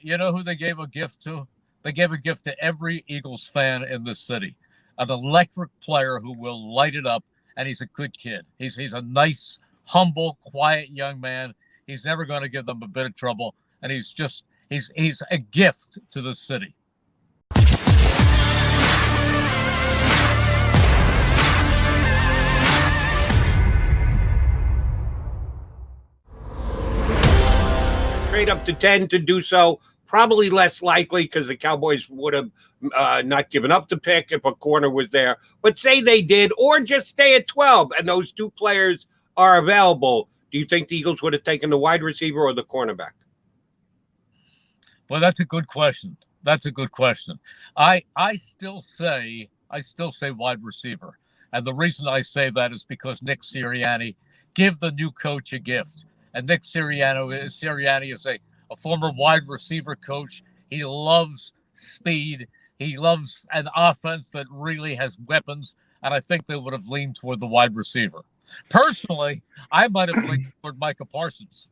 You know who they gave a gift to? They gave a gift to every Eagles fan in this city. An electric player who will light it up, and he's a good kid. He's a nice, humble, quiet young man. He's never going to give them a bit of trouble, and he's a gift to the city. Trade up to 10 to do so. Probably less likely because the Cowboys would have not given up the pick if a corner was there. But say they did, or just stay at 12 and those two players are available. Do you think the Eagles would have taken the wide receiver or the cornerback? Well, that's a good question. I still say wide receiver. And the reason I say that is because Nick Sirianni give the new coach a gift. And Nick Sirianni is a former wide receiver coach. He loves speed. He loves an offense that really has weapons. And I think they would have leaned toward the wide receiver. Personally, I might have leaned toward Micah Parsons.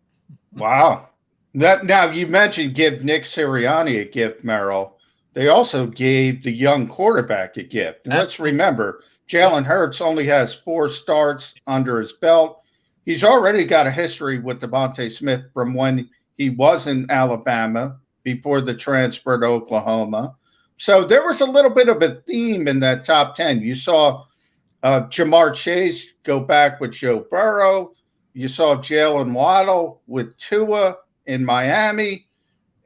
Wow. Now, you mentioned give Nick Sirianni a gift, Merrill. They also gave the young quarterback a gift. And let's remember, Jalen Hurts only has 4 starts under his belt. He's already got a history with Devonta Smith from when he was in Alabama before the transfer to Oklahoma. So there was a little bit of a theme in that top 10. You saw Jamar Chase go back with Joe Burrow. You saw Jalen Waddle with Tua in Miami.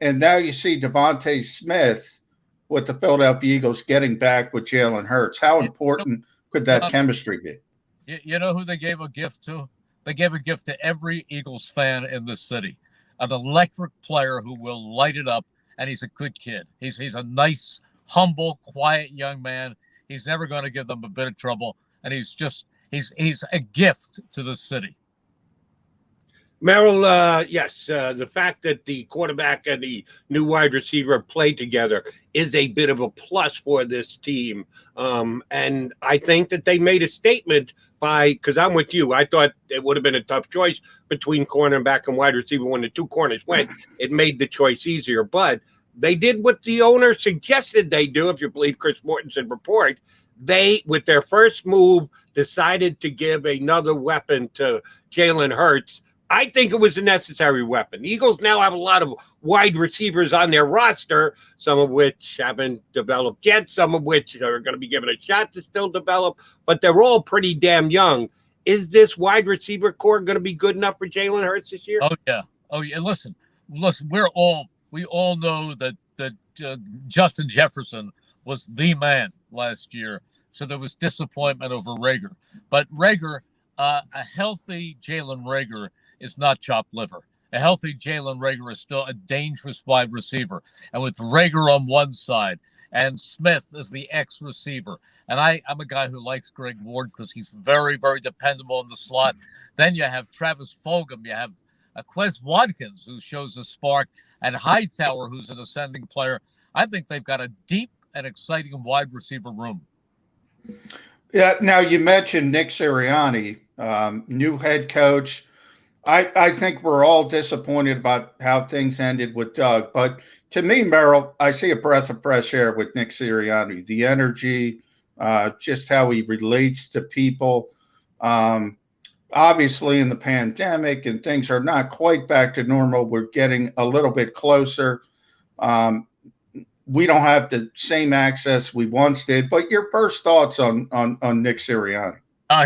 And now you see Devonta Smith with the Philadelphia Eagles getting back with Jalen Hurts. How important could that chemistry be? You know who they gave a gift to? They gave a gift to every Eagles fan in this city. An electric player who will light it up, and he's a good kid. He's a nice, humble, quiet young man. He's never going to give them a bit of trouble, and he's a gift to the city. Merrill, yes, the fact that the quarterback and the new wide receiver play together is a bit of a plus for this team. And I think that they made a statement because I'm with you. I thought it would have been a tough choice between cornerback and wide receiver when the two corners went. It made the choice easier. But they did what the owner suggested they do, if you believe Chris Mortensen's report. They, with their first move, decided to give another weapon to Jalen Hurts. I think it was a necessary weapon. The Eagles now have a lot of wide receivers on their roster, some of which haven't developed yet, some of which are going to be given a shot to still develop, but they're all pretty damn young. Is this wide receiver core going to be good enough for Jalen Hurts this year? Oh yeah. Listen. We all know that Justin Jefferson was the man last year, so there was disappointment over Rager. But Rager, a healthy Jalen Rager is not chopped liver. A healthy Jalen Rager is still a dangerous wide receiver. And with Rager on one side and Smith as the X receiver, and I'm a guy who likes Greg Ward because he's very, very dependable in the slot. Then you have Travis Fulgham. You have Quez Watkins, who shows a spark, and Hightower, who's an ascending player. I think they've got a deep and exciting wide receiver room. Yeah, now you mentioned Nick Sirianni, new head coach. I think we're all disappointed about how things ended with Doug. But to me, Merrill, I see a breath of fresh air with Nick Sirianni. The energy, just how he relates to people. Obviously, in the pandemic and things are not quite back to normal, we're getting a little bit closer. We don't have the same access we once did. But your first thoughts on Nick Sirianni?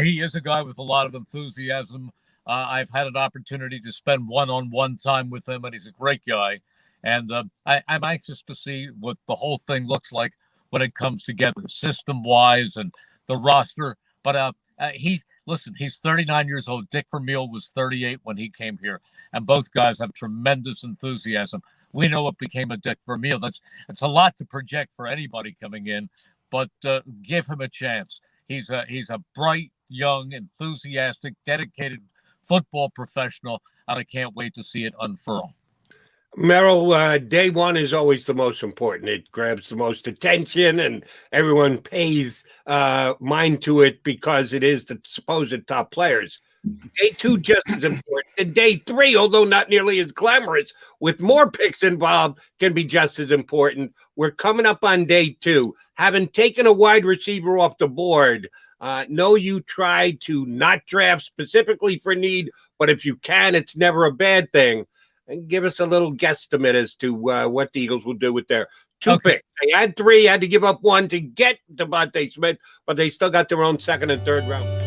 He is a guy with a lot of enthusiasm. I've had an opportunity to spend one-on-one time with him, and he's a great guy. And I'm anxious to see what the whole thing looks like when it comes together, system-wise and the roster. But he's 39 years old. Dick Vermeil was 38 when he came here, and both guys have tremendous enthusiasm. We know what became of Dick Vermeil. It's a lot to project for anybody coming in, but give him a chance. He's a bright, young, enthusiastic, dedicated football professional, and I can't wait to see it unfurl. Merrill, day one is always the most important. It grabs the most attention, and everyone pays mind to it because it is the supposed top players. Day 2 just as important. And day 3, although not nearly as glamorous, with more picks involved, can be just as important. We're coming up on day 2. Having taken a wide receiver off the board, know you try to not draft specifically for need, but if you can, it's never a bad thing. And give us a little guesstimate as to what the Eagles will do with their 2 picks. They had 3, had to give up 1 to get Devonta Smith, but they still got their own second and third round.